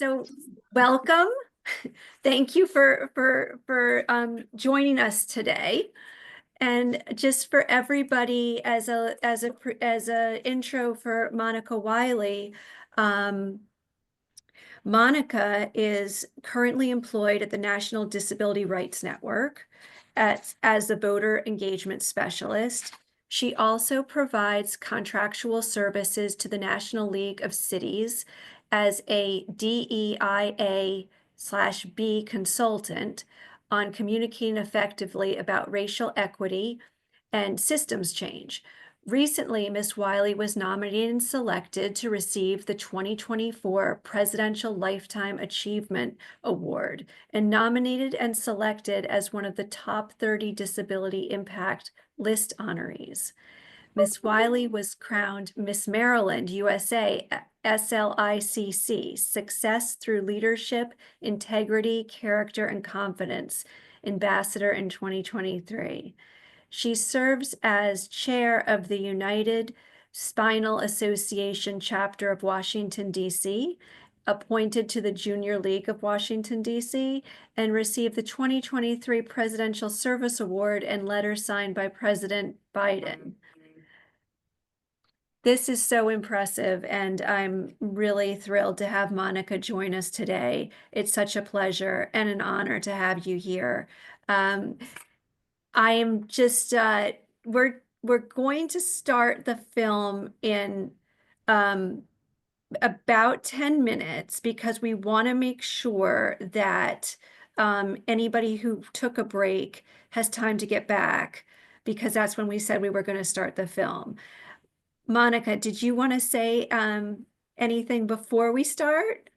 So welcome. Thank you for joining us today. And just for everybody, as a intro for Monica Wiley, Monica is currently employed at the National Disability Rights Network as a voter engagement specialist. She also provides contractual services to the National League of Cities as a DEIA/B consultant on communicating effectively about racial equity and systems change. Recently, Ms. Wiley was nominated and selected to receive the 2024 Presidential Lifetime Achievement Award and nominated and selected as one of the top 30 Disability Impact List honorees. Ms. Wiley was crowned Miss Maryland, USA, SLICC, Success Through Leadership, Integrity, Character, and Confidence, Ambassador in 2023. She serves as chair of the United Spinal Association chapter of Washington, D.C., appointed to the Junior League of Washington, D.C., and received the 2023 Presidential Service Award and letter signed by President Biden. This is so impressive, and I'm really thrilled to have Monica join us today. It's such a pleasure and an honor to have you here. I am just we're going to start the film in about 10 minutes because we want to make sure that anybody who took a break has time to get back, because that's when we said we were going to start the film. Monica, did you want to say anything before we start?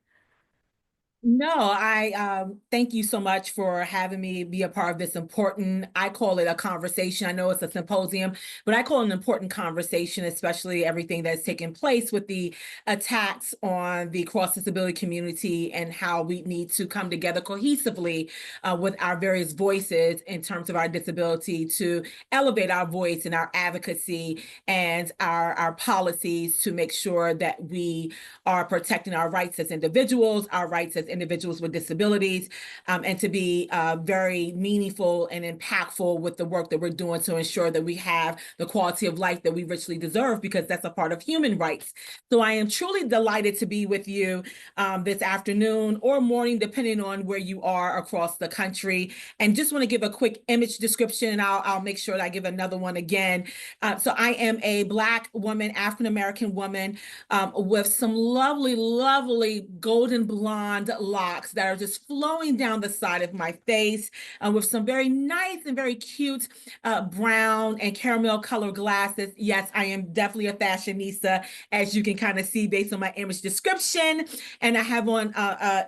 No, I thank you so much for having me be a part of this important, I call it a conversation. I know it's a symposium, but I call it an important conversation, especially everything that's taken place with the attacks on the cross-disability community and how we need to come together cohesively with our various voices in terms of our disability to elevate our voice and our advocacy and our policies to make sure that we are protecting our rights as individuals, our rights as individuals with disabilities, and to be very meaningful and impactful with the work that we're doing to ensure that we have the quality of life that we richly deserve, because that's a part of human rights. So I am truly delighted to be with you this afternoon or morning, depending on where you are across the country. And just want to give a quick image description, and I'll make sure that I give another one again. So I am a Black woman, African-American woman, with some lovely, lovely golden blonde locks that are just flowing down the side of my face, with some very nice and very cute brown and caramel color glasses. Yes, I am definitely a fashionista, as you can kind of see based on my image description. And I have on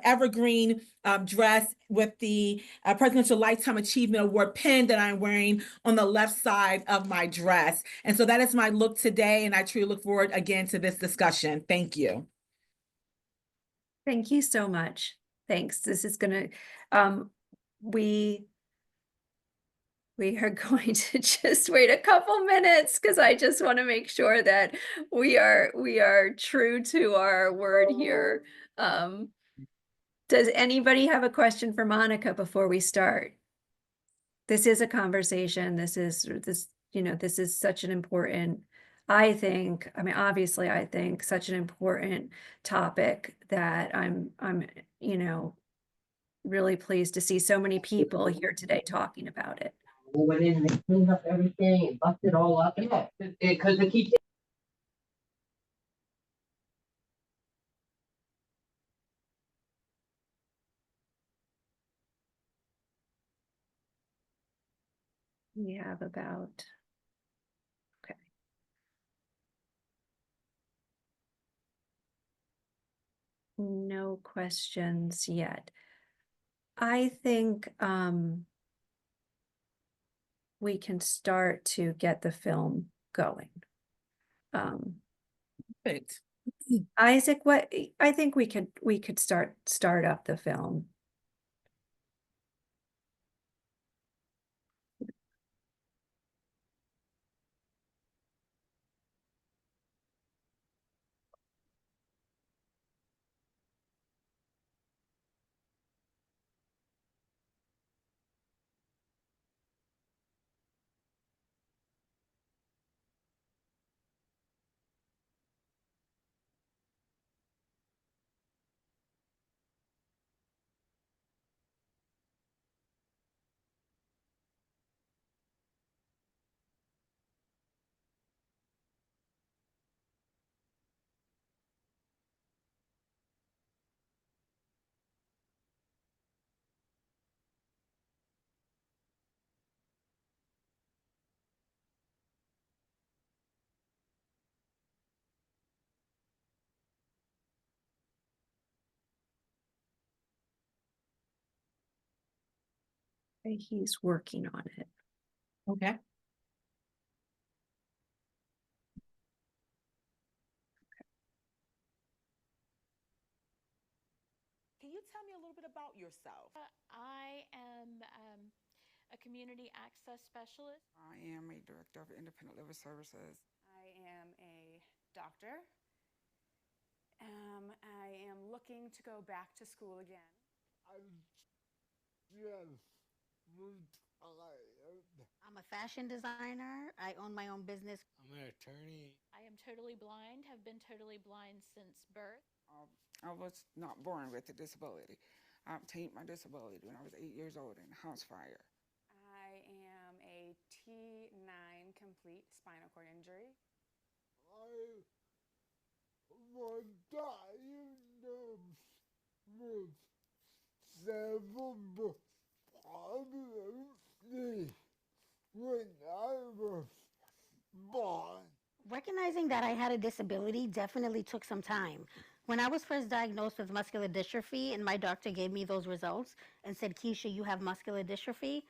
evergreen dress with the Presidential Lifetime Achievement Award pin that I'm wearing on the left side of my dress. And so that is my look today, and I truly look forward again to this discussion. Thank you. Thank you so much. Thanks. This is gonna we are going to just wait a couple minutes because I just want to make sure that we are true to our word here. Does anybody have a question for Monica before we start? This is a conversation. This is such an important, I think, I mean, obviously, I think such an important topic that I'm really pleased to see so many people here today talking about it. Went in and they cleaned up everything and busted it all up. Yeah, because it keeps. We have about, okay. No questions yet. I think we can start to get the film going. Perfect. Isaac, I think we could start up the film. Okay, he's working on it. Okay. Can you tell me a little bit about yourself? I am a community access specialist. I am a director of independent living services. I am a doctor. I am looking to go back to school again. I'm a fashion designer. I own my own business. I'm an attorney. I am totally blind, have been totally blind since birth. I was not born with a disability. I obtained my disability when I was 8 years old in a house fire. I am a T9 complete spinal cord injury. I was diagnosed with cerebral palsy when I was born. Recognizing that I had a disability definitely took some time. When I was first diagnosed with muscular dystrophy and my doctor gave me those results and said, Keisha, you have muscular dystrophy,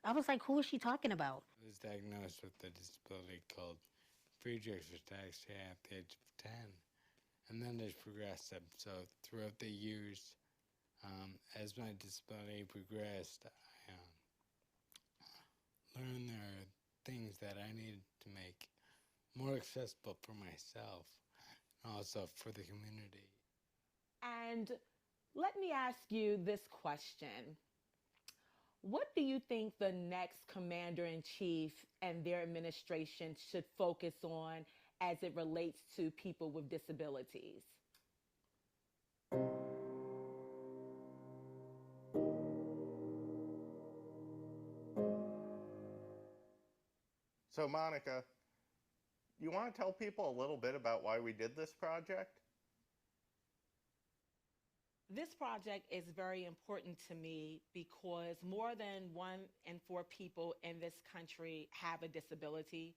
I was like, who is she talking about? I was diagnosed with a disability called Friedreich's ataxia at the age of 10. And then it's progressed up. So throughout the years, as my disability progressed, I learned there are things that I needed to make more accessible for myself and also for the community. And let me ask you this question. What do you think the next commander-in-chief and their administration should focus on as it relates to people with disabilities? So Monica, you want to tell people a little bit about why we did this project? This project is very important to me because more than 1 in 4 people in this country have a disability,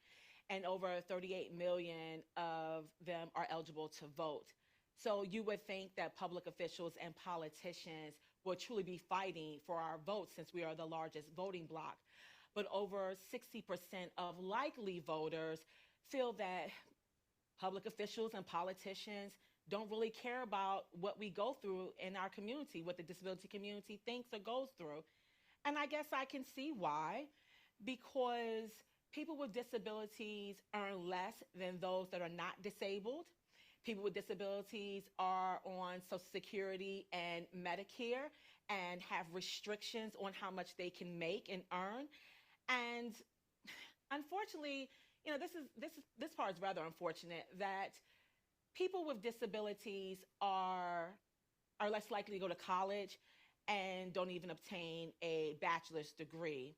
and over 38 million of them are eligible to vote. So you would think that public officials and politicians will truly be fighting for our votes since we are the largest voting bloc. But over 60% of likely voters feel that public officials and politicians don't really care about what we go through in our community, what the disability community thinks or goes through. And I guess I can see why, because people with disabilities earn less than those that are not disabled. People with disabilities are on Social Security and Medicare and have restrictions on how much they can make and earn. And unfortunately, you know, this part is rather unfortunate that people with disabilities are less likely to go to college and don't even obtain a bachelor's degree.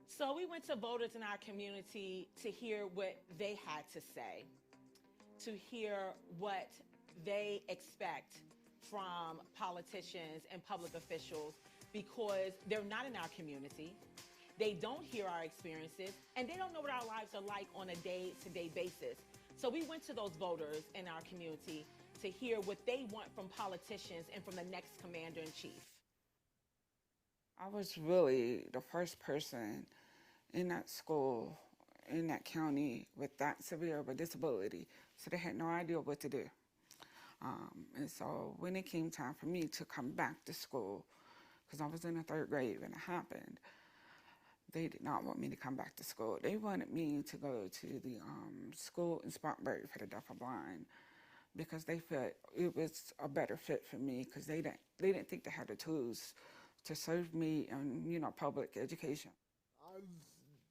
So we went to voters in our community to hear what they had to say, to hear what they expect from politicians and public officials, because they're not in our community. They don't hear our experiences, and they don't know what our lives are like on a day-to-day basis. So we went to those voters in our community to hear what they want from politicians and from the next commander-in-chief. I was really the first person in that school, in that county, with that severe of a disability. So they had no idea what to do. And so when it came time for me to come back to school, because I was in the 3rd grade when it happened, they did not want me to come back to school. They wanted me to go to the school in Spartanburg for the deaf or blind, because they felt it was a better fit for me, because they didn't think they had the tools to serve me in, you know, public education. I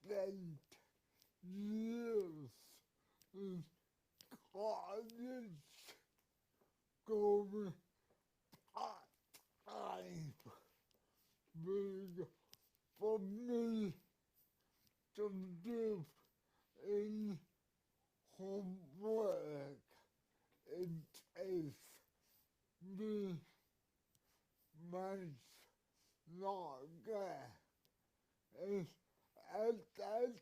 spent years in college going part-time, for me to do any homework. It takes me much longer. And at that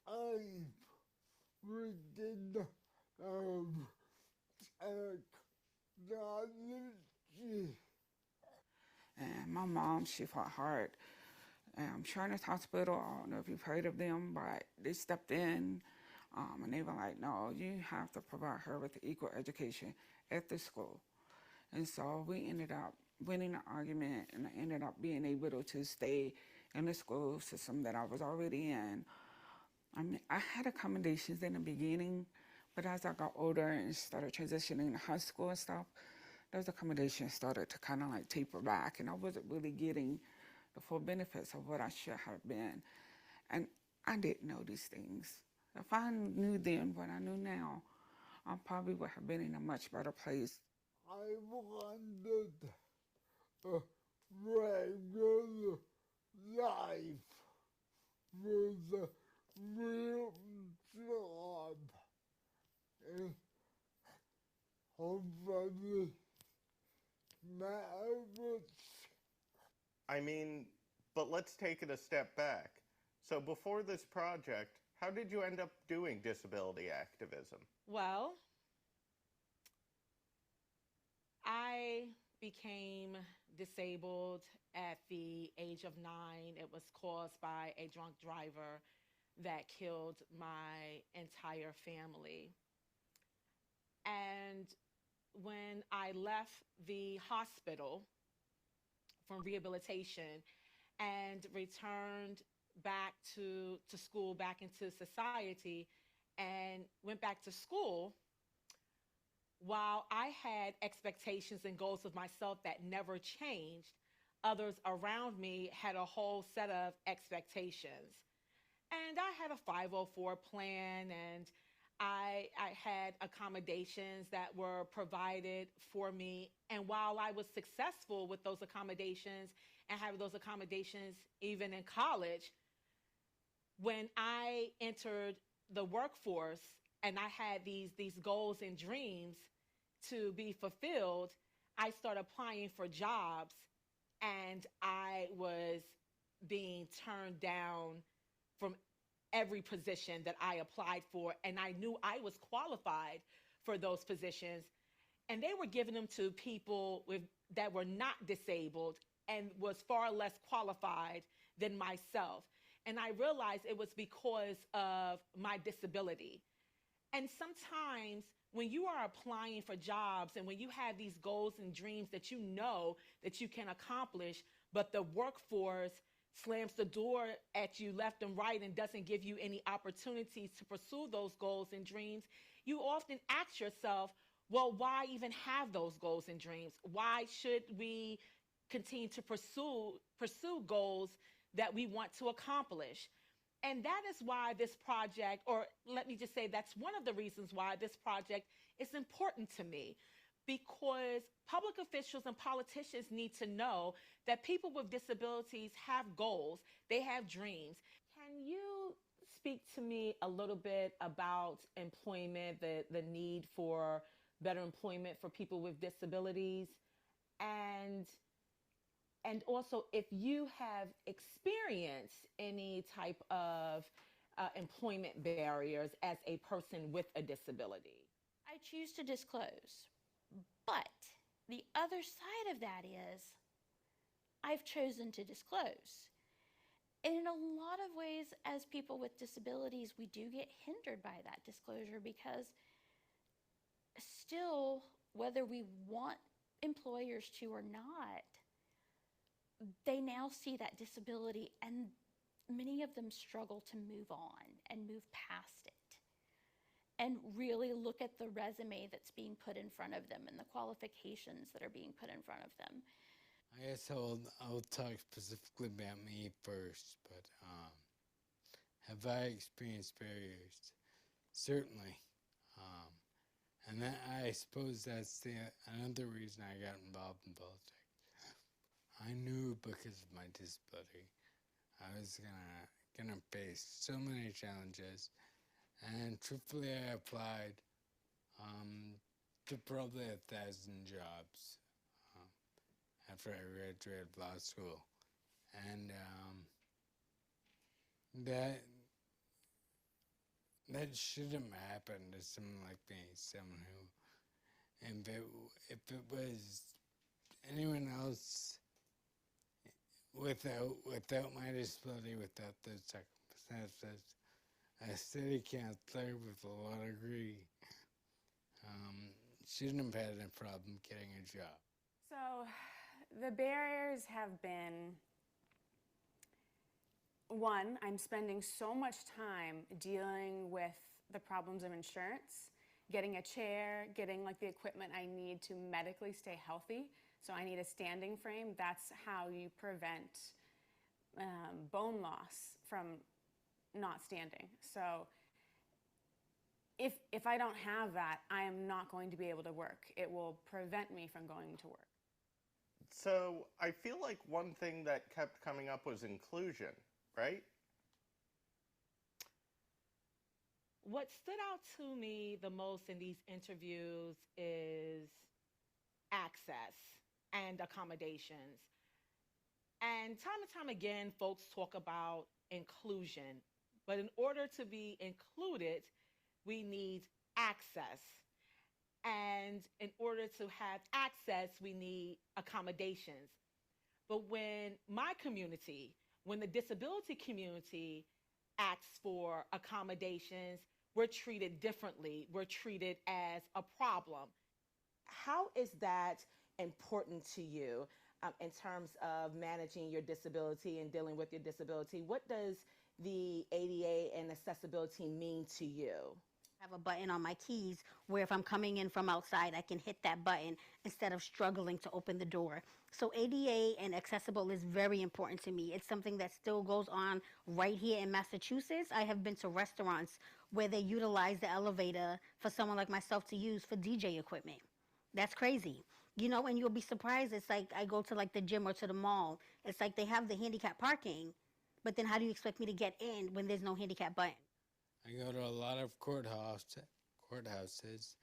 time, we did technology. And my mom, she fought hard Shriners Hospital, I don't know if you've heard of them, but they stepped in and they were like, no, you have to provide her with equal education at the school. And so we ended up winning the argument, and I ended up being able to stay in the school system that I was already in. I mean, I had accommodations in the beginning, but as I got older and started transitioning to high school and stuff, those accommodations started to kind of like taper back, and I wasn't really getting the full benefits of what I should have been. And I didn't know these things. If I knew then what I knew now, I probably would have been in a much better place. I wanted a regular life with a real job. And hopefully marriage. I mean, but let's take it a step back. So before this project, how did you end up doing disability activism? Well, I became disabled at the age of 9. It was caused by a drunk driver that killed my entire family. And when I left the hospital from rehabilitation and returned back to school, back into society, and went back to school, while I had expectations and goals of myself that never changed, others around me had a whole set of expectations. And I had a 504 plan, and I had accommodations that were provided for me. And while I was successful with those accommodations and having those accommodations even in college, when I entered the workforce and I had these goals and dreams to be fulfilled, I started applying for jobs, and I was being turned down from every position that I applied for, and I knew I was qualified for those positions, and they were giving them to people that were not disabled and was far less qualified than myself. And I realized it was because of my disability. And sometimes when you are applying for jobs and when you have these goals and dreams that you know that you can accomplish, but the workforce slams the door at you left and right and doesn't give you any opportunities to pursue those goals and dreams, you often ask yourself, well, why even have those goals and dreams? Why should we continue to pursue goals that we want to accomplish? And that is why this project, or let me just say that's one of the reasons why this project is important to me, because public officials and politicians need to know that people with disabilities have goals, they have dreams. Can you speak to me a little bit about employment, the need for better employment for people with disabilities, and also if you have experienced any type of employment barriers as a person with a disability? I choose to disclose. But the other side of that is I've chosen to disclose. And in a lot of ways, as people with disabilities, we do get hindered by that disclosure because still, whether we want employers to or not, they now see that disability, and many of them struggle to move on and move past it and really look at the resume that's being put in front of them and the qualifications that are being put in front of them. I guess I'll talk specifically about me first, but have I experienced barriers? Certainly. And that, I suppose that's another reason I got involved in politics. I knew because of my disability I was gonna face so many challenges, and truthfully I applied to probably 1,000 jobs after I graduated law school, and that shouldn't happen to someone like me, someone who, and if it was anyone else without my disability, without the circumstances, a city councillor with a law degree shouldn't have had a problem getting a job. So the barriers have been, one, I'm spending so much time dealing with the problems of insurance, getting a chair, getting like the equipment I need to medically stay healthy. So I need a standing frame. That's how you prevent bone loss from not standing. So if I don't have that, I am not going to be able to work. It will prevent me from going to work. So I feel like one thing that kept coming up was inclusion, right? What stood out to me the most in these interviews is access and accommodations. And time again, folks talk about inclusion. But in order to be included, we need access. And in order to have access, we need accommodations. But when my community, when the disability community asks for accommodations, we're treated differently. We're treated as a problem. How is that important to you in terms of managing your disability and dealing with your disability? What does the ADA and accessibility mean to you? I have a button on my keys where if I'm coming in from outside, I can hit that button instead of struggling to open the door. So ADA and accessible is very important to me. It's something that still goes on right here in Massachusetts. I have been to restaurants where they utilize the elevator for someone like myself to use for DJ equipment. That's crazy. You know, and you'll be surprised. It's like I go to like the gym or to the mall. It's like they have the handicap parking, but then how do you expect me to get in when there's no handicap button? I go to a lot of courthouses,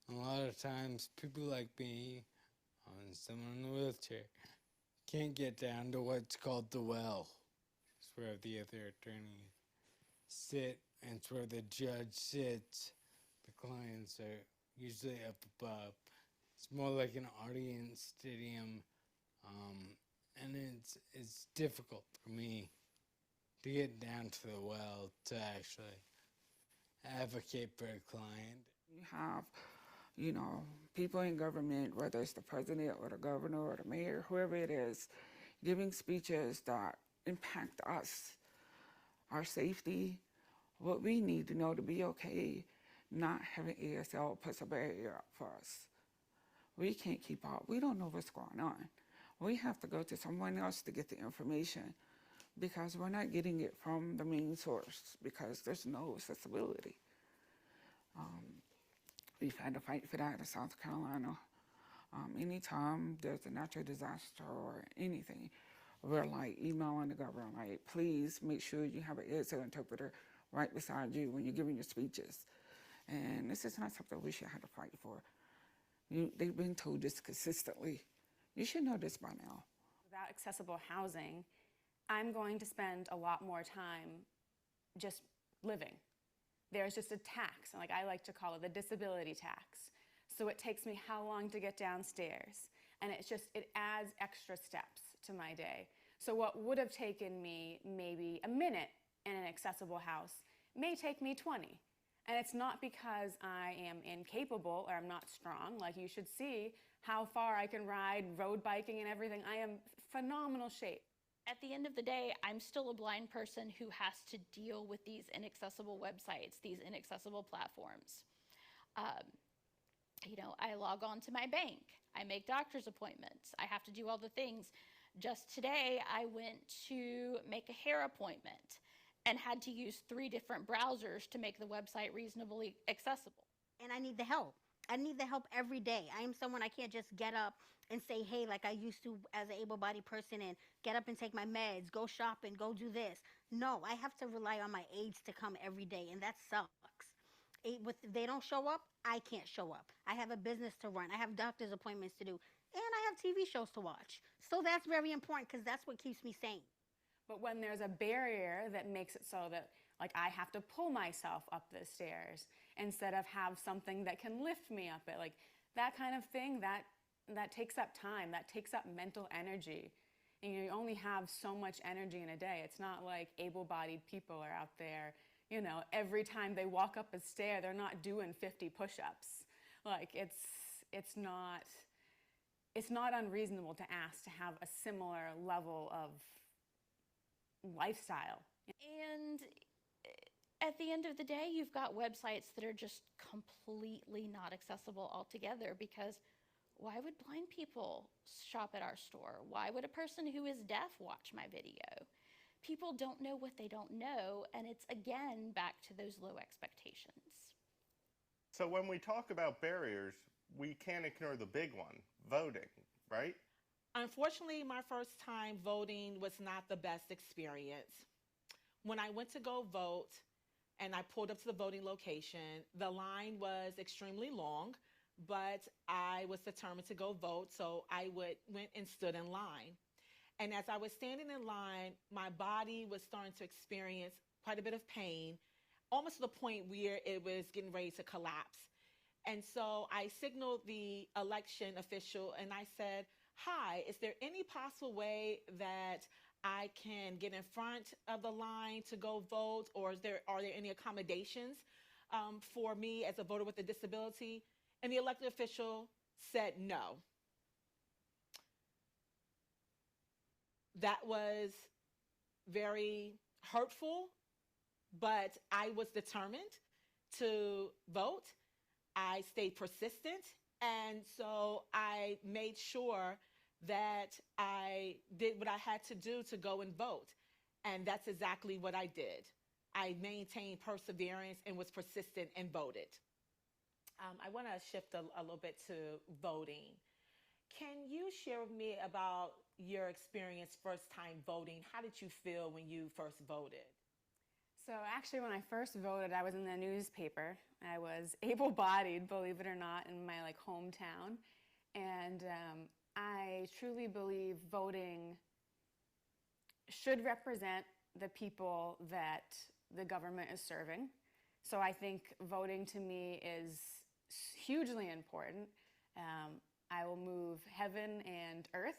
and a lot of times people like me, and someone in a wheelchair, can't get down to what's called the well. It's where the other attorneys sit, and it's where the judge sits. The clients are usually up above. It's more like an audience stadium, and it's difficult for me to get down to the well to actually advocate for a client. You have, people in government, whether it's the president or the governor or the mayor, whoever it is, giving speeches that impact us, our safety, what we need to know to be okay. Not having ASL puts a barrier up for us. We can't keep up. We don't know what's going on. We have to go to someone else to get the information because we're not getting it from the main source because there's no accessibility. We've had to fight for that in South Carolina. Anytime there's a natural disaster or anything, we're like emailing the government, like, please make sure you have an ASL interpreter right beside you when you're giving your speeches. And this is not something we should have to fight for. They've been told this consistently. You should know this by now. Without accessible housing, I'm going to spend a lot more time just living. There's just a tax, like I like to call it the disability tax. So it takes me how long to get downstairs. And it adds extra steps to my day. So what would have taken me maybe a minute in an accessible house may take me 20. And it's not because I am incapable or I'm not strong. Like, you should see how far I can ride, road biking and everything. I am phenomenal shape. At the end of the day, I'm still a blind person who has to deal with these inaccessible websites, these inaccessible platforms. I log on to my bank. I make doctor's appointments. I have to do all the things. Just today, I went to make a hair appointment and had to use 3 different browsers to make the website reasonably accessible. And I need the help. I need the help every day. I am someone, I can't just get up and say, hey, like I used to as an able-bodied person, and get up and take my meds, go shopping, go do this. No, I have to rely on my aides to come every day, and that sucks. If they don't show up, I can't show up. I have a business to run. I have doctor's appointments to do, and I have TV shows to watch. So that's very important because that's what keeps me sane. But when there's a barrier that makes it so that, like, I have to pull myself up the stairs instead of have something that can lift me up it, like that kind of thing, that takes up time, that takes up mental energy. And you only have so much energy in a day. It's not like able-bodied people are out there, you know, every time they walk up a stair, they're not doing 50 push-ups. Like, it's not unreasonable to ask to have a similar level of lifestyle. And at the end of the day, you've got websites that are just completely not accessible altogether, because why would blind people shop at our store? Why would a person who is deaf watch my video? People don't know what they don't know, and it's again back to those low expectations. So when we talk about barriers, we can't ignore the big one, voting, right? Unfortunately, my first time voting was not the best experience. When I went to go vote and I pulled up to the voting location, the line was extremely long, but I was determined to go vote, so I went and stood in line. And as I was standing in line, my body was starting to experience quite a bit of pain, almost to the point where it was getting ready to collapse. And so I signaled the election official and I said, "Hi, is there any possible way that I can get in front of the line to go vote, or are there any accommodations for me as a voter with a disability?" And the elected official said no. That was very hurtful, but I was determined to vote. I stayed persistent, and so I made sure that I did what I had to do to go and vote. And that's exactly what I did. I maintained perseverance and was persistent and voted. I want to shift a little bit to voting. Can you share with me about your experience first time voting? How did you feel when you first voted? So actually, when I first voted, I was in the newspaper. I was able-bodied, believe it or not, in my hometown. And I truly believe voting should represent the people that the government is serving. So I think voting to me is hugely important. I will move heaven and earth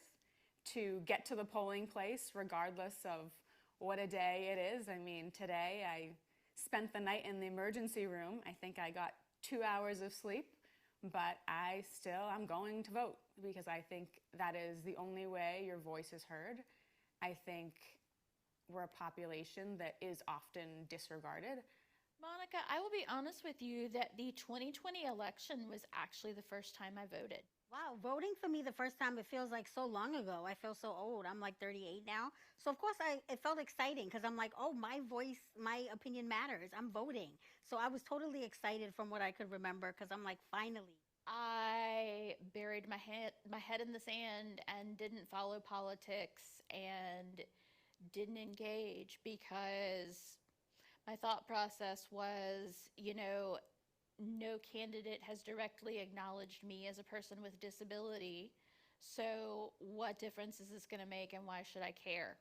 to get to the polling place regardless of what a day it is. I mean, today I spent the night in the emergency room. I think I got 2 hours of sleep, but I'm going to vote because I think that is the only way your voice is heard. I think we're a population that is often disregarded. Monica, I will be honest with you that the 2020 election was actually the first time I voted. Wow, voting for me the first time, it feels like so long ago. I feel so old. I'm like 38 now. So of course it felt exciting because I'm like, oh, my voice, my opinion matters. I'm voting. So I was totally excited from what I could remember because I'm like, finally. I buried my head in the sand and didn't follow politics and didn't engage because my thought process was, no candidate has directly acknowledged me as a person with disability. So what difference is this going to make and why should I care?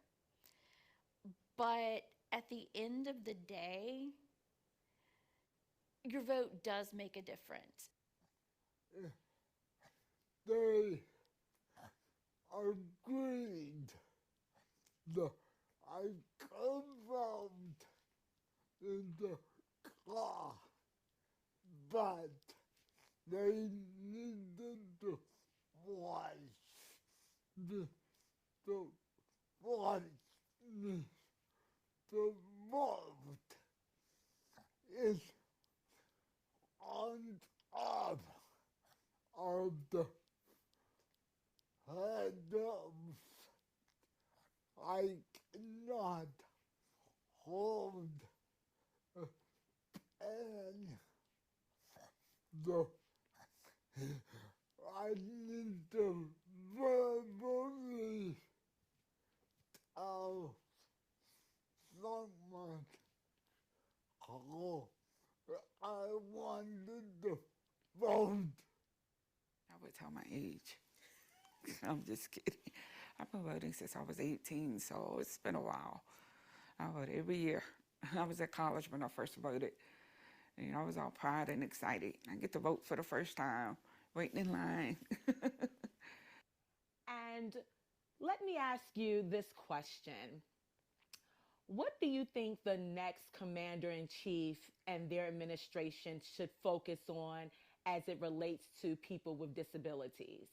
But at the end of the day, your vote does make a difference. They agreed that I confirmed in the car, but they needed to watch the watch me to vote. It's on top of the head-ups. I cannot hold a pen. I need to verbally tell someone how I wanted to vote. I would tell my age. I'm just kidding. I've been voting since I was 18, so it's been a while. I vote every year. I was at college when I first voted. And I was all proud and excited. I get to vote for the first time, waiting in line. And let me ask you this question. What do you think the next commander-in-chief and their administration should focus on as it relates to people with disabilities?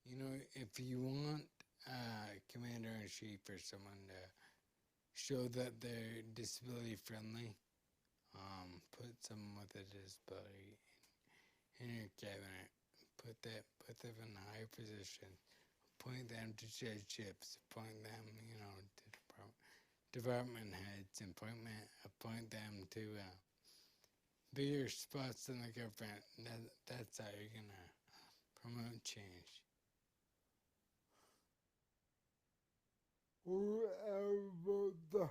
You know, if you want a commander-in-chief or someone to show that they're disability friendly, put someone with a disability in your cabinet, put them in a high position, appoint them to judgeships, appoint them, to department heads, appoint them to bigger spots in the government. That's how you're gonna promote change. Whoever the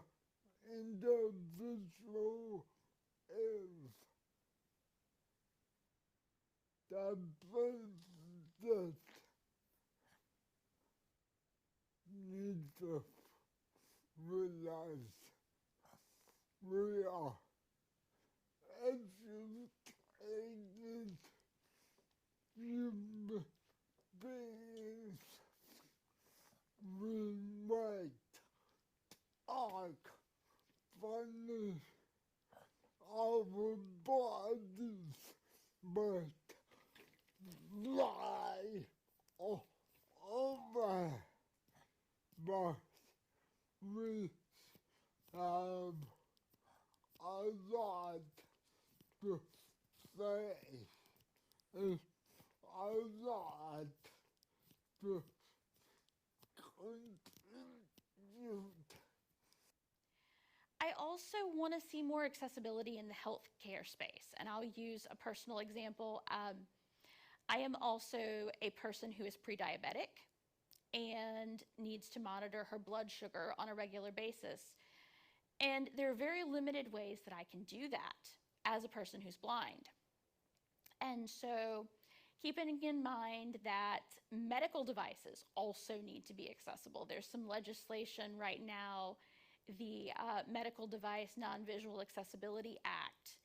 individual is, the president needs to realize we are educated human beings. We might talk funny our bodies, but lie over. But we have a lot to say and a lot to contribute. I also want to see more accessibility in the healthcare space, and I'll use a personal example. I am also a person who is pre-diabetic and needs to monitor her blood sugar on a regular basis. And there are very limited ways that I can do that as a person who's blind. And so keeping in mind that medical devices also need to be accessible. There's some legislation right now, the Medical Device Non-Visual Accessibility Act,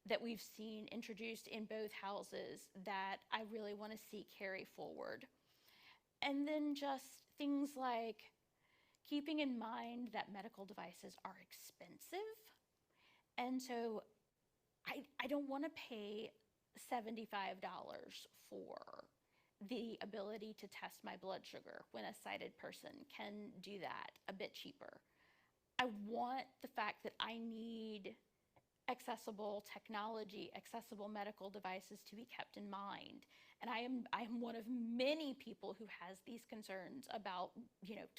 that we've seen introduced in both houses that I really want to see carry forward. And then just things like keeping in mind that medical devices are expensive. And so I don't want to pay $75 for the ability to test my blood sugar when a sighted person can do that a bit cheaper. I want the fact that I need accessible technology, accessible medical devices to be kept in mind. And I am one of many people who has these concerns about,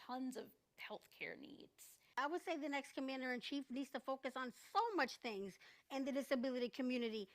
tons of healthcare needs. I would say the next commander-in-chief needs to focus on so much things in the disability community.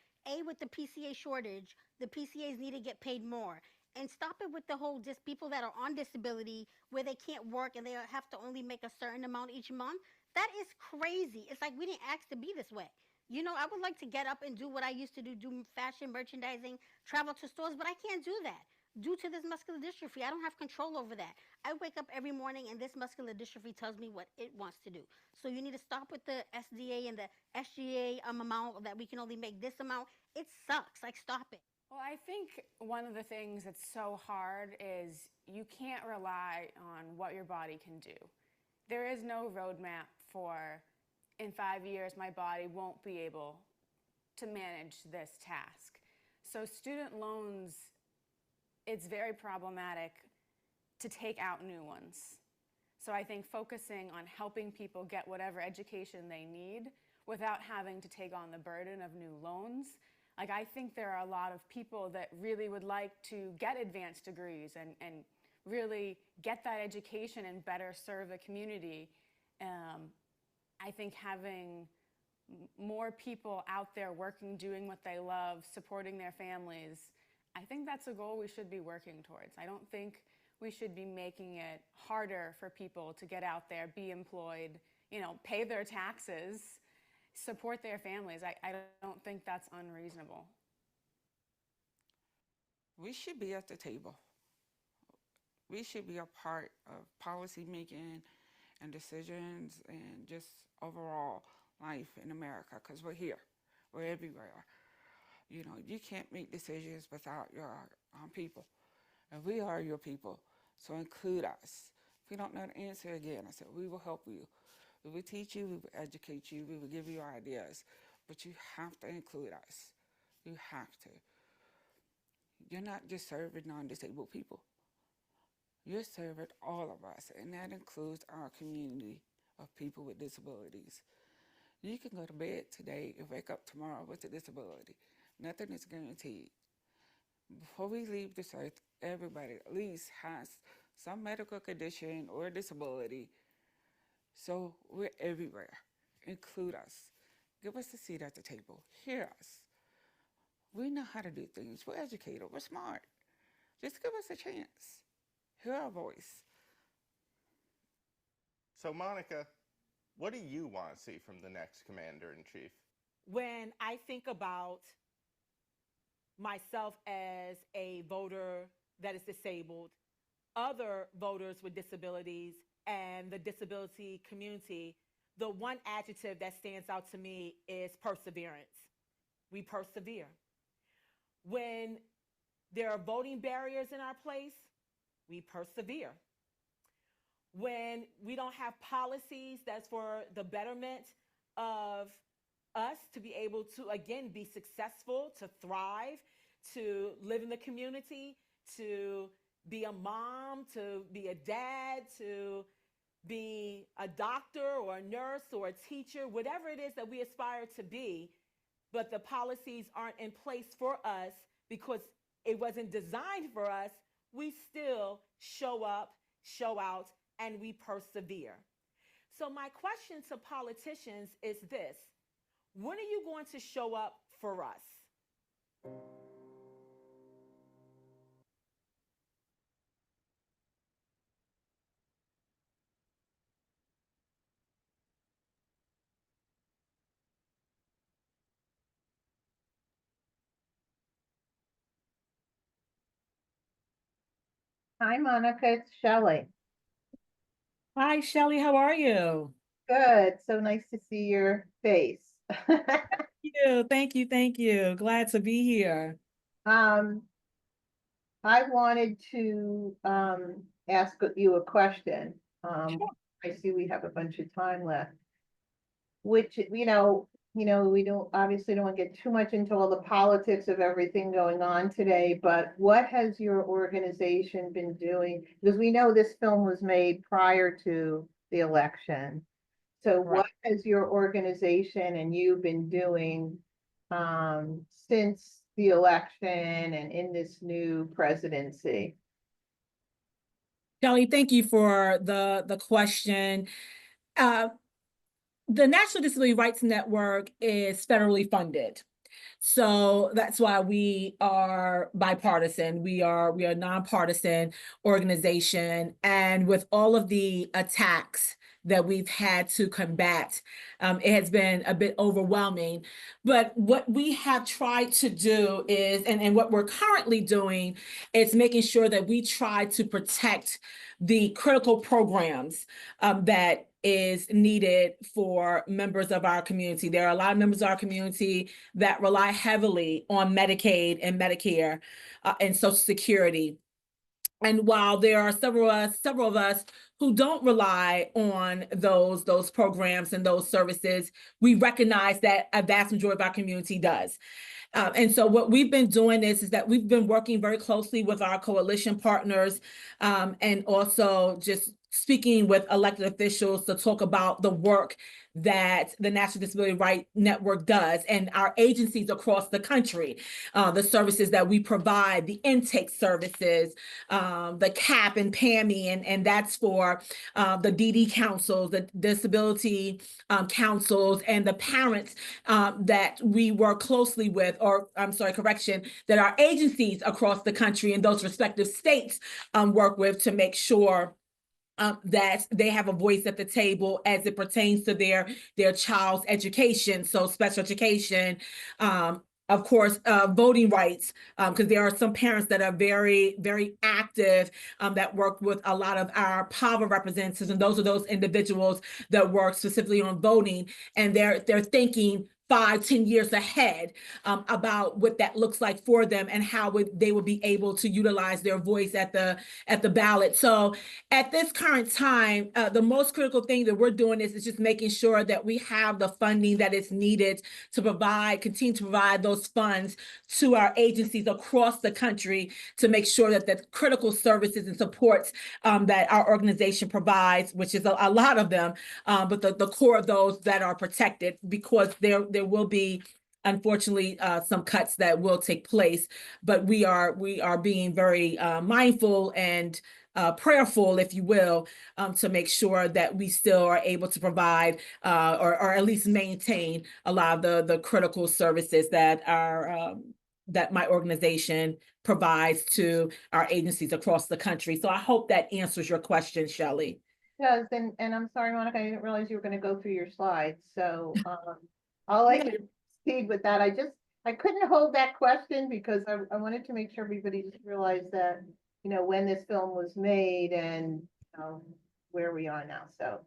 With the PCA shortage, the PCAs need to get paid more. And stop it with the whole people that are on disability where they can't work and they have to only make a certain amount each month. That is crazy. It's like we didn't ask to be this way. I would like to get up and do what I used to do fashion, merchandising, travel to stores, but I can't do that. Due to this muscular dystrophy, I don't have control over that. I wake up every morning and this muscular dystrophy tells me what it wants to do. So you need to stop with the SDA and the SGA amount that we can only make this amount. It sucks. Like, stop it. Well, I think one of the things that's so hard is you can't rely on what your body can do. There is no roadmap for, in 5 years, my body won't be able to manage this task. So student loans, it's very problematic to take out new ones. So I think focusing on helping people get whatever education they need without having to take on the burden of new loans. Like, I think there are a lot of people that really would like to get advanced degrees and really get that education and better serve the community. I think having more people out there working, doing what they love, supporting their families, I think that's a goal we should be working towards. I don't think we should be making it harder for people to get out there, be employed, pay their taxes, support their families. I don't think that's unreasonable. We should be at the table. We should be a part of policy making and decisions and just overall life in America, because we're here. We're everywhere. You can't make decisions without your people. And we are your people. So include us. If you don't know the answer, again, I said, we will help you. We will teach you, we will educate you, we will give you ideas, but you have to include us. You have to. You're not just serving non-disabled people. You're serving all of us, and that includes our community of people with disabilities. You can go to bed today and wake up tomorrow with a disability. Nothing is guaranteed. Before we leave this earth, everybody at least has some medical condition or disability. So we're everywhere. Include us. Give us a seat at the table. Hear us. We know how to do things. We're educated. We're smart. Just give us a chance. Hear our voice. So, Monica, what do you want to see from the next commander-in-chief? When I think about myself as a voter that is disabled, other voters with disabilities, and the disability community, the one adjective that stands out to me is perseverance. We persevere. When there are voting barriers in our place, we persevere. When we don't have policies that's for the betterment of us to be able to, again, be successful, to thrive, to live in the community, to be a mom, to be a dad, to be a doctor or a nurse or a teacher, whatever it is that we aspire to be, but the policies aren't in place for us because it wasn't designed for us, we still show up, show out, and we persevere. So my question to politicians is this: when are you going to show up for us? Hi, Monica, it's Shelley. Hi, Shelley, how are you? Good, so nice to see your face. Thank you, thank you. Glad to be here. I wanted to ask you a question. Sure. I see we have a bunch of time left. Which, we don't obviously don't want to get too much into all the politics of everything going on today, but what has your organization been doing? Because we know this film was made prior to the election. So what has your organization and you been doing since the election and in this new presidency? Shelley, thank you for the question. The National Disability Rights Network is federally funded. So that's why we are bipartisan. We are a nonpartisan organization. And with all of the attacks that we've had to combat, it has been a bit overwhelming. But what we have tried to do is, and what we're currently doing, is making sure that we try to protect the critical programs that is needed for members of our community. There are a lot of members of our community that rely heavily on Medicaid and Medicare and Social Security. And while there are several of us who don't rely on those programs and those services, we recognize that a vast majority of our community does. And so what we've been doing is that we've been working very closely with our coalition partners and also just speaking with elected officials to talk about the work that the National Disability Rights Network does and our agencies across the country, the services that we provide, the intake services, the CAP and PAMI, and that's for the DD councils, the disability councils, and the parents that we work closely with, or I'm sorry, correction, that our agencies across the country and those respective states work with to make sure that they have a voice at the table as it pertains to their child's education. So special education, of course, voting rights, because there are some parents that are very, very active that work with a lot of our power representatives, and those are those individuals that work specifically on voting, and they're thinking 5-10 years ahead about what that looks like for them and how they will be able to utilize their voice at the ballot. So at this current time, the most critical thing that we're doing is just making sure that we have the funding that is needed to continue to provide those funds to our agencies across the country to make sure that the critical services and supports that our organization provides, which is a lot of them, but the core of those that are protected, because there will be, unfortunately, some cuts that will take place. But we are being very mindful and prayerful, if you will, to make sure that we still are able to provide or at least maintain a lot of the critical services that that my organization provides to our agencies across the country. So I hope that answers your question, Shelley. Does, and I'm sorry, Monica, I didn't realize you were going to go through your slides. So I'll let you proceed with that. I couldn't hold that question because I wanted to make sure everybody just realized that, when this film was made and where we are now. So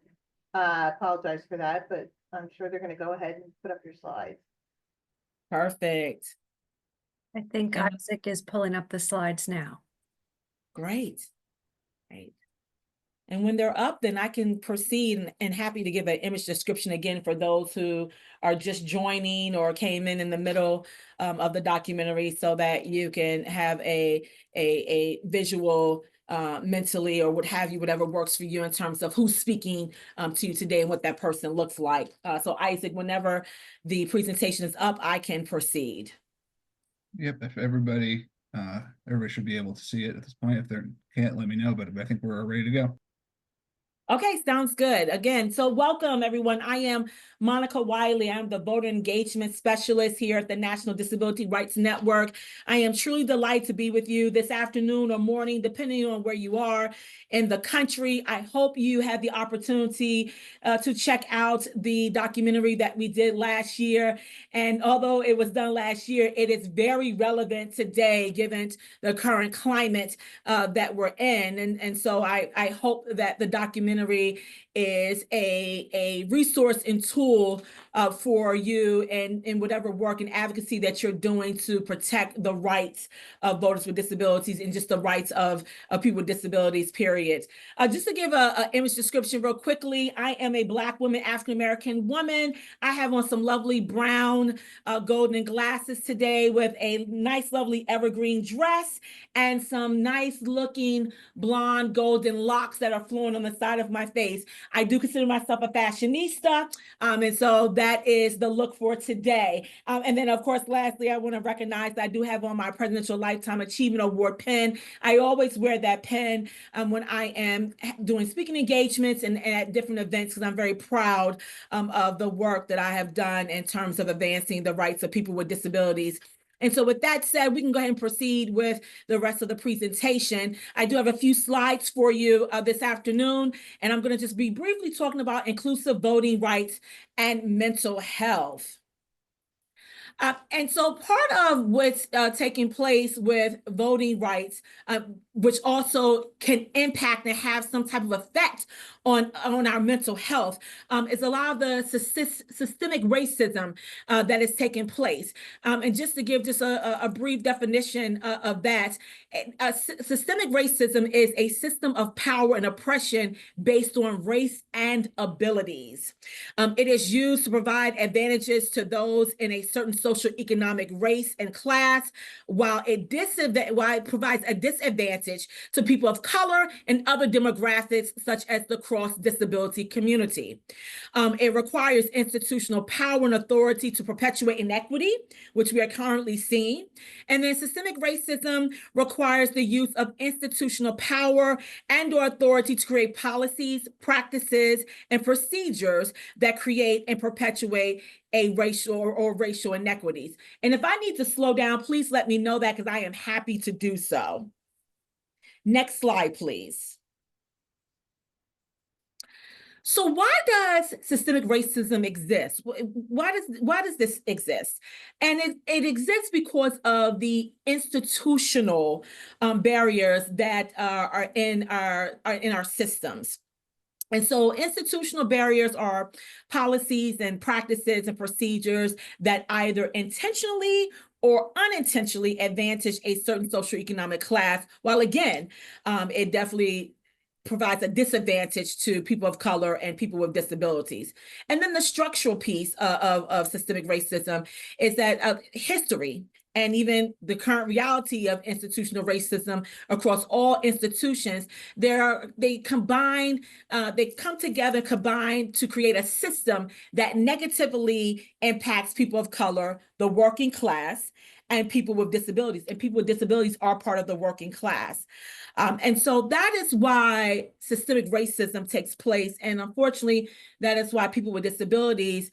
I apologize for that, but I'm sure they're going to go ahead and put up your slides. Perfect. I think Isaac is pulling up the slides now. Great. Great. And when they're up, then I can proceed and happy to give an image description again for those who are just joining or came in the middle of the documentary, so that you can have a visual mentally or what have you, whatever works for you in terms of who's speaking to you today and what that person looks like. So Isaac, whenever the presentation is up, I can proceed. Yep, if everybody should be able to see it at this point. If they can't, let me know, but I think we're ready to go. Okay, sounds good. Again, so welcome everyone. I am Monica Wiley. I'm the voter engagement specialist here at the National Disability Rights Network. I am truly delighted to be with you this afternoon or morning, depending on where you are in the country. I hope you had the opportunity to check out the documentary that we did last year. And although it was done last year, it is very relevant today, given the current climate that we're in. And so I hope that the documentary is a resource and tool for you in whatever work and advocacy that you're doing to protect the rights of voters with disabilities and just the rights of people with disabilities, period. Just to give an image description real quickly, I am a Black woman, African-American woman. I have on some lovely brown golden glasses today with a nice, lovely evergreen dress and some nice looking blonde golden locks that are flowing on the side of my face. I do consider myself a fashionista, and so that is the look for today. And then, of course, lastly, I want to recognize that I do have on my Presidential Lifetime Achievement Award pen. I always wear that pen when I am doing speaking engagements and at different events, because I'm very proud of the work that I have done in terms of advancing the rights of people with disabilities. And so with that said, we can go ahead and proceed with the rest of the presentation. I do have a few slides for you this afternoon, and I'm going to just be briefly talking about inclusive voting rights and mental health. And so part of what's taking place with voting rights, which also can impact and have some type of effect on our mental health, is a lot of the systemic racism that is taking place. And just to give just a brief definition of that, systemic racism is a system of power and oppression based on race and abilities. It is used to provide advantages to those in a certain socioeconomic race and class, while it provides a disadvantage to people of color and other demographics, such as the cross-disability community. It requires institutional power and authority to perpetuate inequity, which we are currently seeing. And then systemic racism requires the use of institutional power and/or authority to create policies, practices, and procedures that create and perpetuate a racial or racial inequities. And if I need to slow down, please let me know that, because I am happy to do so. Next slide, please. So why does systemic racism exist? Why does this exist? And it exists because of the institutional barriers that are in our systems. And so institutional barriers are policies and practices and procedures that either intentionally or unintentionally advantage a certain socioeconomic class, while again, it definitely provides a disadvantage to people of color and people with disabilities. And then the structural piece of systemic racism is that history and even the current reality of institutional racism across all institutions, they come together, combine to create a system that negatively impacts people of color, the working class, and people with disabilities. And people with disabilities are part of the working class. And so that is why systemic racism takes place. And unfortunately, that is why people with disabilities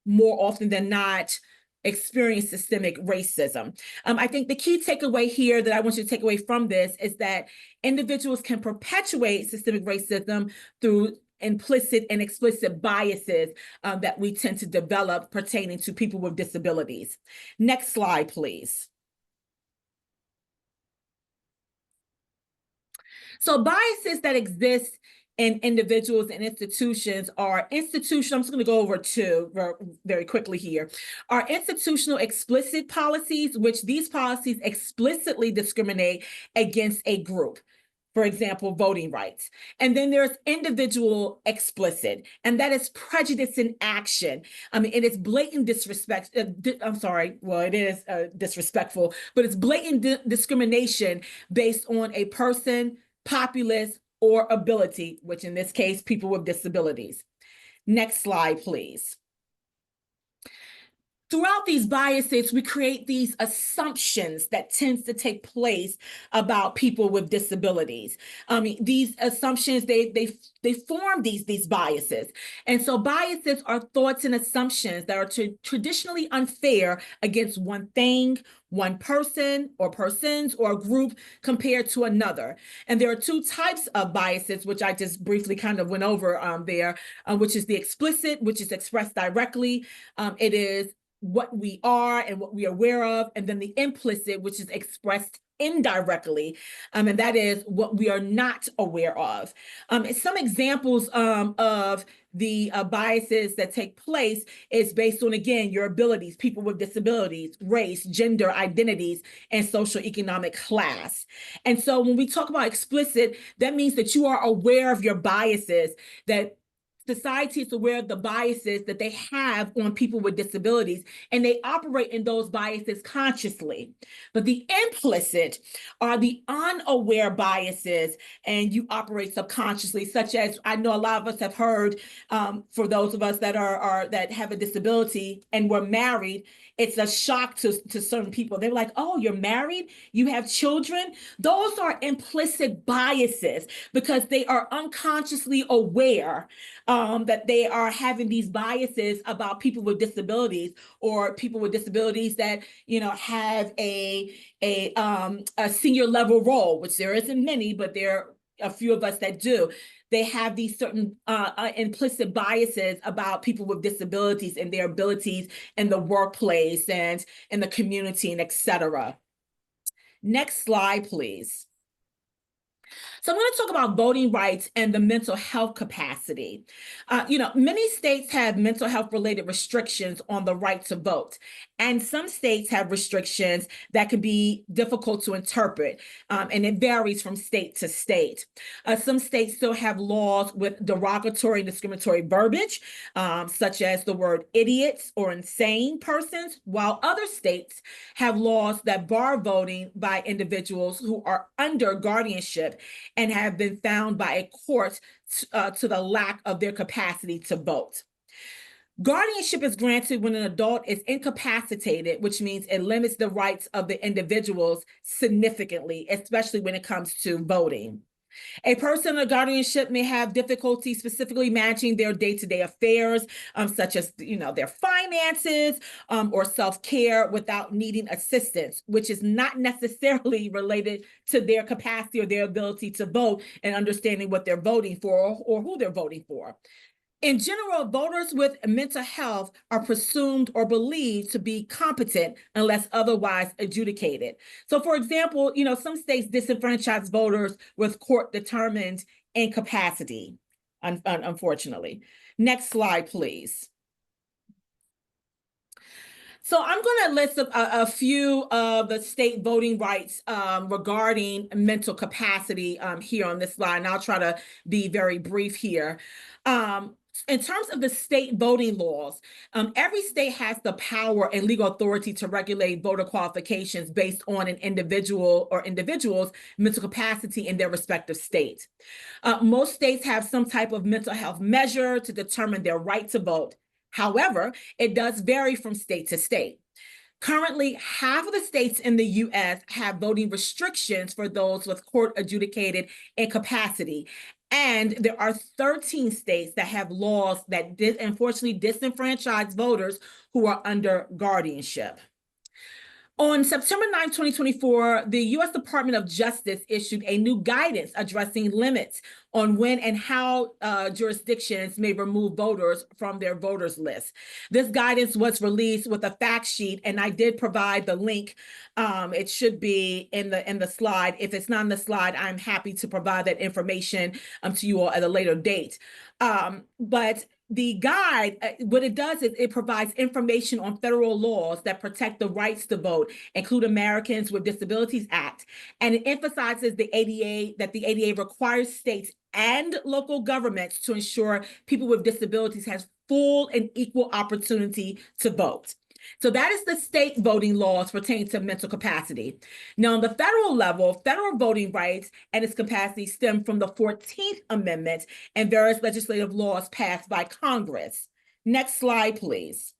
more often than not experience systemic racism. I think the key takeaway here that I want you to take away from this is that individuals can perpetuate systemic racism through implicit and explicit biases that we tend to develop pertaining to people with disabilities. Next slide, please. So biases that exist in individuals and institutions are institutional. I'm just going to go over two very quickly here. Are institutional explicit policies, which these policies explicitly discriminate against a group. For example, voting rights. And then there's individual explicit, and that is prejudice in action. I mean, it is blatant disrespect. I'm sorry, well, it is disrespectful, but it's blatant discrimination based on a person, populace, or ability, which in this case, people with disabilities. Next slide, please. Throughout these biases, we create these assumptions that tends to take place about people with disabilities. These assumptions, they form these biases. And so biases are thoughts and assumptions that are traditionally unfair against one thing, one person or persons or a group compared to another. And there are two types of biases, which I just briefly kind of went over there, which is the explicit, which is expressed directly. It is what we are and what we are aware of, and then the implicit, which is expressed indirectly, and that is what we are not aware of. Some examples of the biases that take place is based on, again, your abilities, people with disabilities, race, gender, identities, and socioeconomic class. And so when we talk about explicit, that means that you are aware of your biases, that society is aware of the biases that they have on people with disabilities, and they operate in those biases consciously. But the implicit are the unaware biases, and you operate subconsciously, such as I know a lot of us have heard, for those of us that that have a disability and were married, it's a shock to certain people. They're like, oh, you're married? You have children? Those are implicit biases because they are unconsciously aware that they are having these biases about people with disabilities, or people with disabilities that, you know, have a senior level role, which there isn't many, but there are a few of us that do. They have these certain implicit biases about people with disabilities and their abilities in the workplace and in the community and et cetera. Next slide, please. So I'm going to talk about voting rights and the mental health capacity. Many states have mental health related restrictions on the right to vote. And some states have restrictions that can be difficult to interpret, and it varies from state to state. Some states still have laws with derogatory and discriminatory verbiage, such as the word idiots or insane persons, while other states have laws that bar voting by individuals who are under guardianship and have been found by a court to the lack of their capacity to vote. Guardianship is granted when an adult is incapacitated, which means it limits the rights of the individuals significantly, especially when it comes to voting. A person under guardianship may have difficulty specifically managing their day-to-day affairs, such as their finances or self-care, without needing assistance, which is not necessarily related to their capacity or their ability to vote and understanding what they're voting for or who they're voting for. In general, voters with mental health are presumed or believed to be competent unless otherwise adjudicated. So, for example, some states disenfranchise voters with court-determined incapacity. unfortunately. Next slide, please. So I'm going to list a few of the state voting rights regarding mental capacity here on this slide, and I'll try to be very brief here. In terms of the state voting laws, every state has the power and legal authority to regulate voter qualifications based on an individual or individuals' mental capacity in their respective state. Most states have some type of mental health measure to determine their right to vote. However, it does vary from state to state. Currently, half of the states in the U.S. have voting restrictions for those with court-adjudicated incapacity. And there are 13 states that have laws that unfortunately disenfranchise voters who are under guardianship. On September 9, 2024, the U.S. Department of Justice issued a new guidance addressing limits on when and how jurisdictions may remove voters from their voters list. This guidance was released with a fact sheet, and I did provide the link. It should be in the slide. If it's not in the slide, I'm happy to provide that information to you all at a later date. But the guide, what it does is it provides information on federal laws that protect the rights to vote, include Americans with Disabilities Act, and it emphasizes the ADA, that the ADA requires states and local governments to ensure people with disabilities have full and equal opportunity to vote. So that is the state voting laws pertaining to mental capacity. Now, on the federal level, federal voting rights and its capacity stem from the 14th Amendment and various legislative laws passed by Congress. Next slide, please.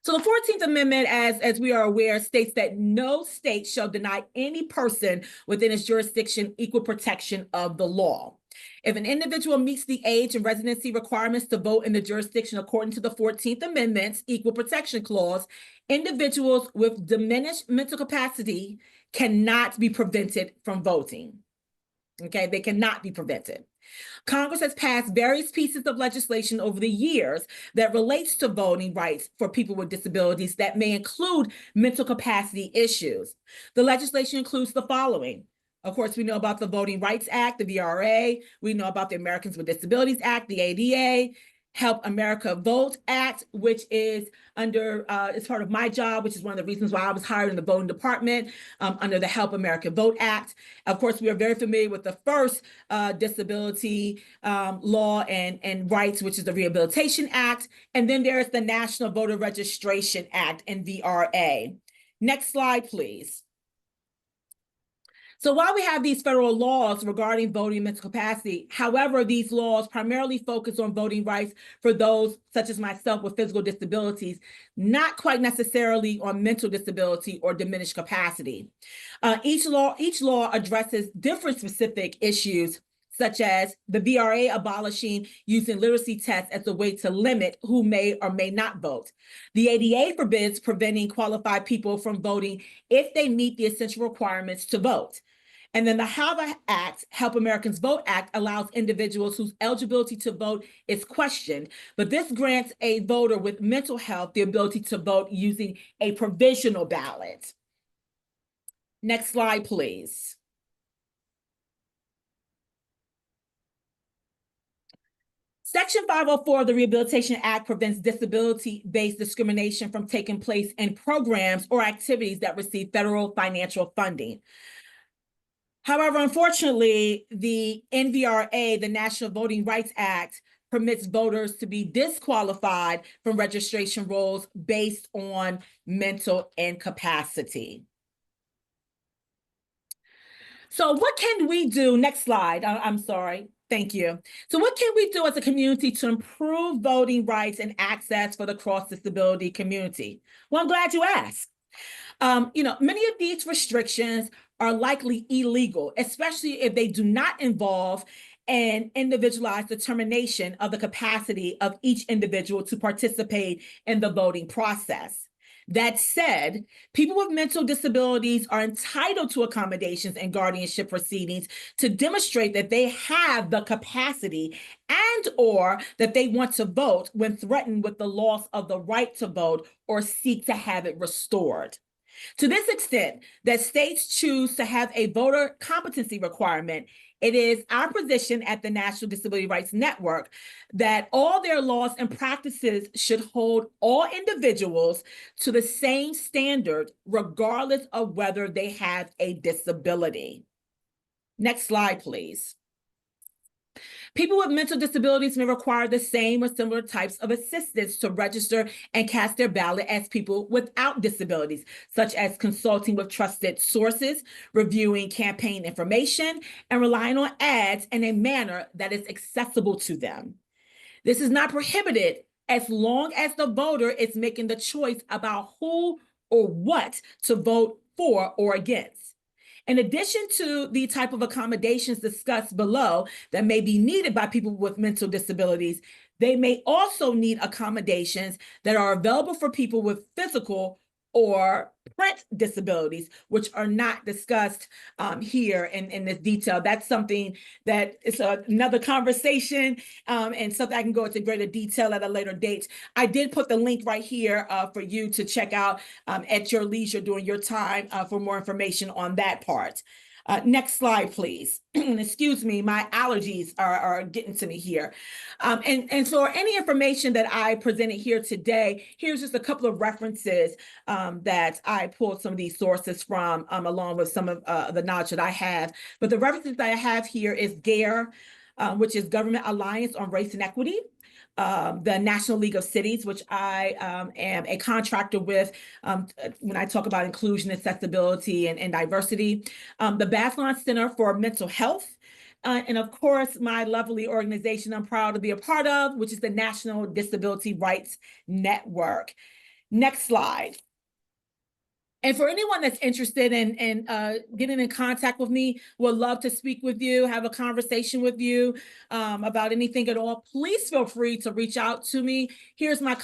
So the 14th Amendment, as we are aware, states that no state shall deny any person within its jurisdiction equal protection of the law. If an individual meets the age and residency requirements to vote in the jurisdiction according to the 14th Amendment's Equal Protection Clause, individuals with diminished mental capacity cannot be prevented from voting. Okay, they cannot be prevented. Congress has passed various pieces of legislation over the years that relates to voting rights for people with disabilities that may include mental capacity issues. The legislation includes the following. Of course, we know about the Voting Rights Act, the VRA. We know about the Americans with Disabilities Act, the ADA, Help America Vote Act, which is under, it's part of my job, which is one of the reasons why I was hired in the voting department, under the Help America Vote Act. Of course, we are very familiar with the first disability law and rights, which is the Rehabilitation Act. And then there's the National Voter Registration Act and VRA. Next slide, please. So while we have these federal laws regarding voting mental capacity, however, these laws primarily focus on voting rights for those such as myself with physical disabilities, not quite necessarily on mental disability or diminished capacity. Each law addresses different specific issues, such as the VRA abolishing using literacy tests as a way to limit who may or may not vote. The ADA forbids preventing qualified people from voting if they meet the essential requirements to vote. And then the Help Americans Vote Act allows individuals whose eligibility to vote is questioned, but this grants a voter with mental health the ability to vote using a provisional ballot. Next slide, please. Section 504 of the Rehabilitation Act prevents disability-based discrimination from taking place in programs or activities that receive federal financial funding. However, unfortunately, the NVRA, the National Voting Rights Act, permits voters to be disqualified from registration rolls based on mental incapacity. So what can we do? Next slide. I'm sorry. Thank you. So what can we do as a community to improve voting rights and access for the cross-disability community? Well, I'm glad you asked. Many of these restrictions are likely illegal, especially if they do not involve an individualized determination of the capacity of each individual to participate in the voting process. That said, people with mental disabilities are entitled to accommodations and guardianship proceedings to demonstrate that they have the capacity and or that they want to vote when threatened with the loss of the right to vote or seek to have it restored. To this extent that states choose to have a voter competency requirement, it is our position at the National Disability Rights Network that all their laws and practices should hold all individuals to the same standard, regardless of whether they have a disability. Next slide, please. People with mental disabilities may require the same or similar types of assistance to register and cast their ballot as people without disabilities, such as consulting with trusted sources, reviewing campaign information, and relying on ads in a manner that is accessible to them. This is not prohibited as long as the voter is making the choice about who or what to vote for or against. In addition to the type of accommodations discussed below that may be needed by people with mental disabilities, they may also need accommodations that are available for people with physical or print disabilities, which are not discussed here in this detail. That's something that is another conversation and something I can go into greater detail at a later date. I did put the link right here for you to check out at your leisure during your time for more information on that part. Next slide, please. Excuse me, my allergies are getting to me here. And so any information that I presented here today, here's just a couple of references that I pulled some of these sources from, along with some of the knowledge that I have. But the references that I have here is GARE, which is Government Alliance on Race and Equity. The National League of Cities, which I am a contractor with when I talk about inclusion, accessibility, and diversity. The Bathlon Center for Mental Health. And of course, my lovely organization I'm proud to be a part of, which is the National Disability Rights Network. Next slide. And for anyone that's interested in getting in contact with me, would love to speak with you, have a conversation with you about anything at all, please feel free to reach out to me. Here's my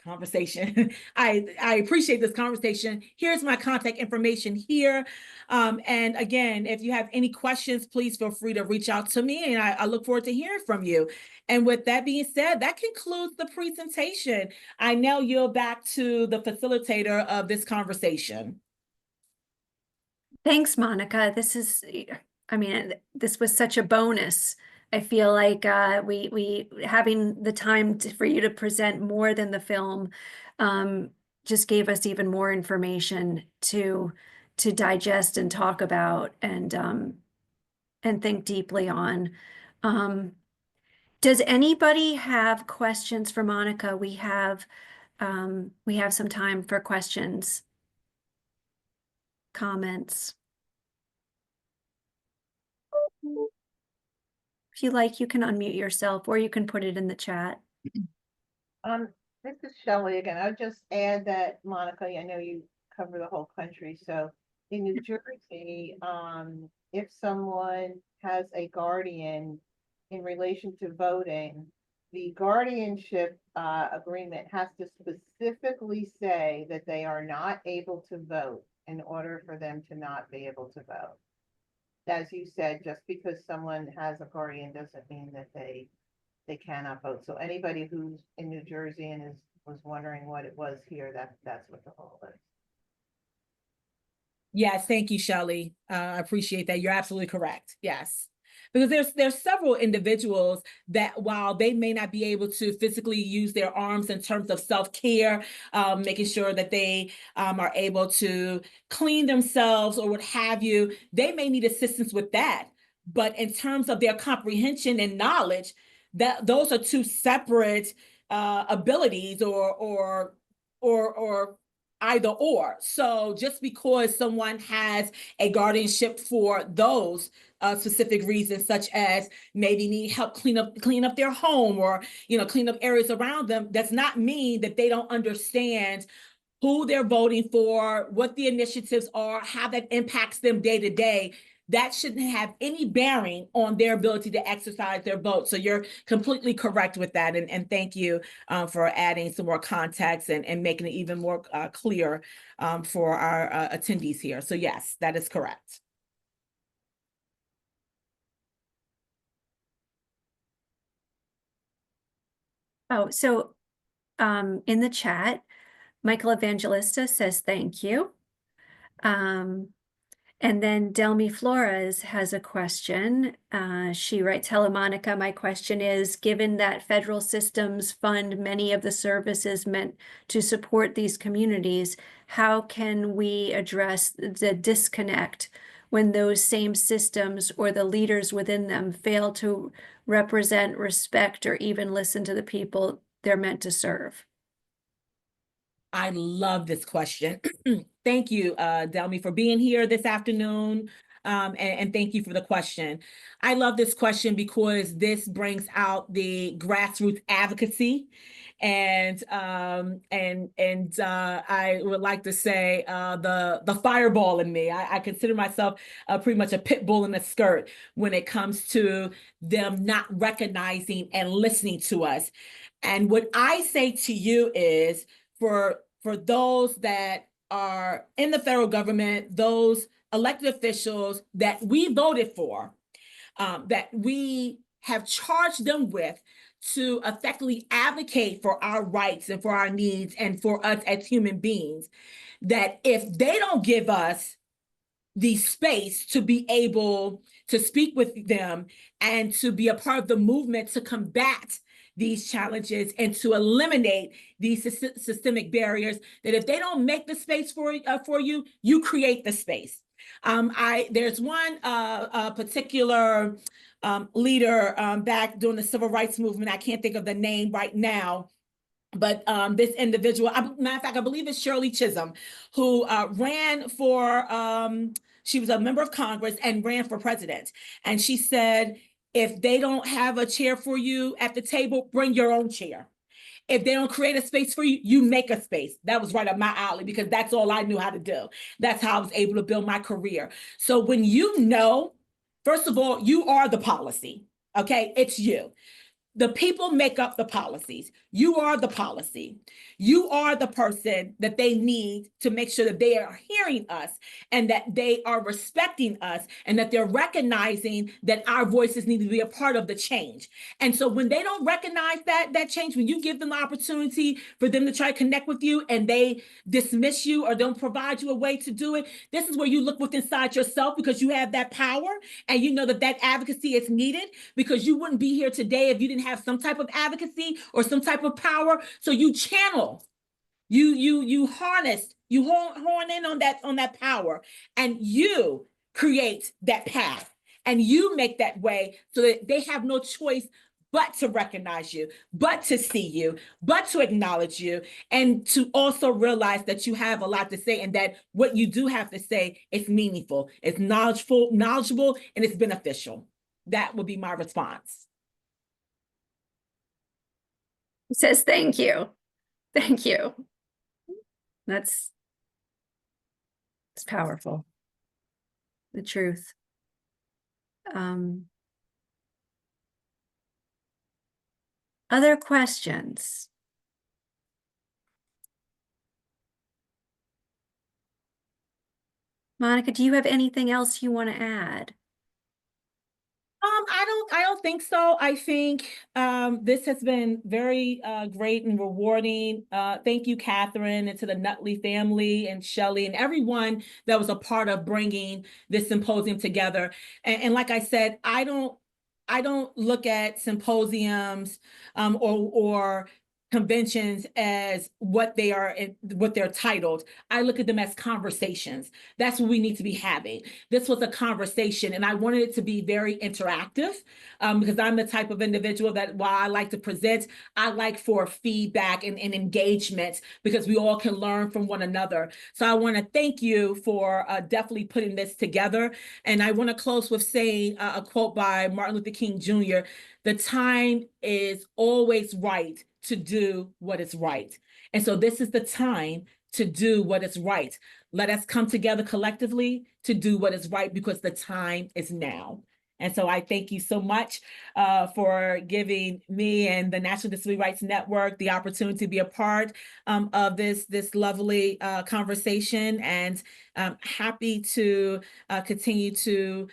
conversation. I appreciate this conversation. Here's my contact information here. And again, if you have any questions, please feel free to reach out to me, and I look forward to hearing from you. And with that being said, that concludes the presentation. I now yield back to the facilitator of this conversation. Thanks, Monica. This was such a bonus. I feel like we having the time for you to present more than the film just gave us even more information to digest and talk about and think deeply on. Does anybody have questions for Monica? We have some time for questions, comments. If you like, you can unmute yourself or you can put it in the chat. This is Shelley again. I'll just add that, Monica, I know you cover the whole country. So in New Jersey, if someone has a guardian in relation to voting, the guardianship agreement has to specifically say that they are not able to vote in order for them to not be able to vote. As you said, just because someone has a guardian doesn't mean that they cannot vote. So anybody who's in New Jersey and was wondering what it was here, that's what the whole is. Yes, thank you, Shelley. I appreciate that. You're absolutely correct. Yes. Because there's several individuals that while they may not be able to physically use their arms in terms of self-care, making sure that they are able to clean themselves or what have you, they may need assistance with that. But in terms of their comprehension and knowledge, that those are two separate abilities or either or. So just because someone has a guardianship for those specific reasons, such as maybe need help clean up their home or clean up areas around them, does not mean that they don't understand who they're voting for, what the initiatives are, how that impacts them day to day. That shouldn't have any bearing on their ability to exercise their vote. So you're completely correct with that. And thank you for adding some more context and making it even more clear for our attendees here. So yes, that is correct. Oh, so in the chat, Michael Evangelista says thank you. And then Delmi Flores has a question. She writes, hello, Monica. My question is, given that federal systems fund many of the services meant to support these communities, how can we address the disconnect when those same systems or the leaders within them fail to represent, respect, or even listen to the people they're meant to serve? I love this question. Thank you, Delmi, for being here this afternoon. And thank you for the question. I love this question because this brings out the grassroots advocacy. And I would like to say the fireball in me. I consider myself pretty much a pit bull in a skirt when it comes to them not recognizing and listening to us. And what I say to you is, for those that are in the federal government, those elected officials that we voted for, that we have charged them with to effectively advocate for our rights and for our needs and for us as human beings, that if they don't give us the space to be able to speak with them and to be a part of the movement to combat these challenges and to eliminate these systemic barriers, that if they don't make the space for you, you create the space. There's one particular leader back during the civil rights movement. I can't think of the name right now, but this individual, matter of fact, I believe it's Shirley Chisholm, who ran for, she was a member of Congress and ran for president. And she said, if they don't have a chair for you at the table, bring your own chair. If they don't create a space for you, you make a space. That was right up my alley because that's all I knew how to do. That's how I was able to build my career. So when you know, first of all, you are the policy, okay? It's you. The people make up the policies. You are the policy. You are the person that they need to make sure that they are hearing us and that they are respecting us and that they're recognizing that our voices need to be a part of the change. And so when they don't recognize that change, when you give them the opportunity for them to try to connect with you and they dismiss you or don't provide you a way to do it, this is where you look within inside yourself, because you have that power and you know that that advocacy is needed, because you wouldn't be here today if you didn't have some type of advocacy or some type of power. So you channel, you harness, you horn in on that power, and you create that path and you make that way so that they have no choice but to recognize you, but to see you, but to acknowledge you, and to also realize that you have a lot to say and that what you do have to say is meaningful, it's knowledgeable, and it's beneficial. That would be my response. It says thank you. Thank you. It's powerful. The truth. Other questions? Monica, do you have anything else you want to add? I don't think so. I think this has been very great and rewarding. Thank you, Catherine, and to the Nutley family and Shelley and everyone that was a part of bringing this symposium together. And like I said, I don't look at symposiums or conventions as what they are, what they're titled. I look at them as conversations. That's what we need to be having. This was a conversation, and I wanted it to be very interactive because I'm the type of individual that, while I like to present, I like for feedback and engagement, because we all can learn from one another. So I want to thank you for definitely putting this together. And I want to close with saying a quote by Martin Luther King Jr. The time is always right to do what is right. And so this is the time to do what is right. Let us come together collectively to do what is right, because the time is now. And so I thank you so much for giving me and the National Disability Rights Network the opportunity to be a part of this lovely conversation, and happy to continue to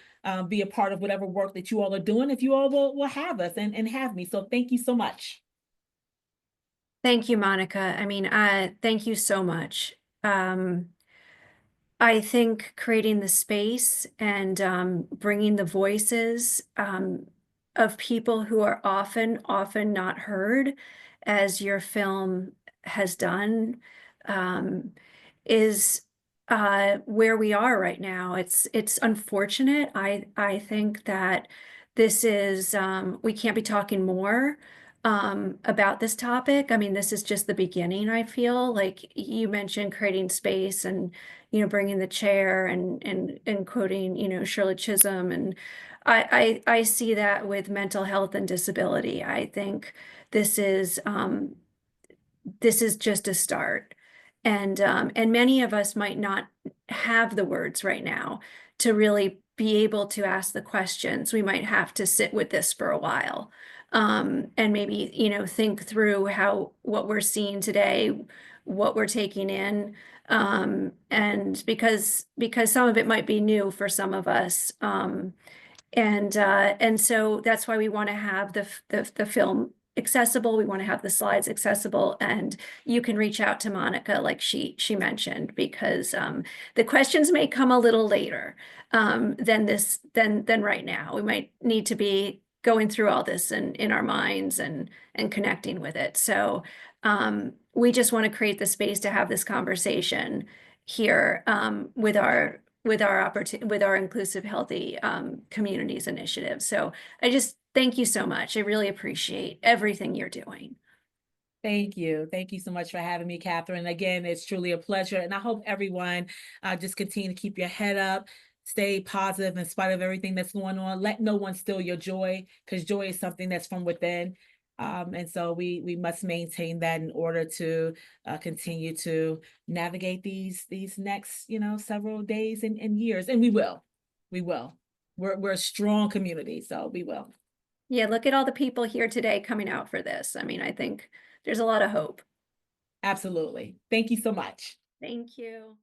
be a part of whatever work that you all are doing, if you all will have us and have me. So thank you so much. Thank you, Monica. I mean, thank you so much. I think creating the space and bringing the voices of people who are often not heard, as your film has done, um, is where we are right now. It's unfortunate. I think that this is we can't be talking more about this topic. I mean, this is just the beginning. I feel like you mentioned creating space and bringing the chair and quoting, Shirley Chisholm. And I see that with mental health and disability. I think this is just a start. And many of us might not have the words right now to really be able to ask the questions. We might have to sit with this for a while. And maybe, think through what we're seeing today, what we're taking in, and because some of it might be new for some of us, and so that's why we want to have the film accessible. We want to have the slides accessible, and you can reach out to Monica, like she mentioned, because the questions may come a little later than right now. We might need to be going through all this in our minds and connecting with it. So we just want to create the space to have this conversation here with our inclusive, healthy communities initiative. So I just thank you so much. I really appreciate everything you're doing. Thank you. Thank you so much for having me, Catherine. Again, it's truly a pleasure. And I hope everyone just continue to keep your head up, stay positive in spite of everything that's going on. Let no one steal your joy, because joy is something that's from within. And so we must maintain that in order to continue to navigate these next, several days and years. And we will. We're a strong community, so we will. Yeah, look at all the people here today coming out for this. I mean, I think there's a lot of hope. Absolutely. Thank you so much. Thank you.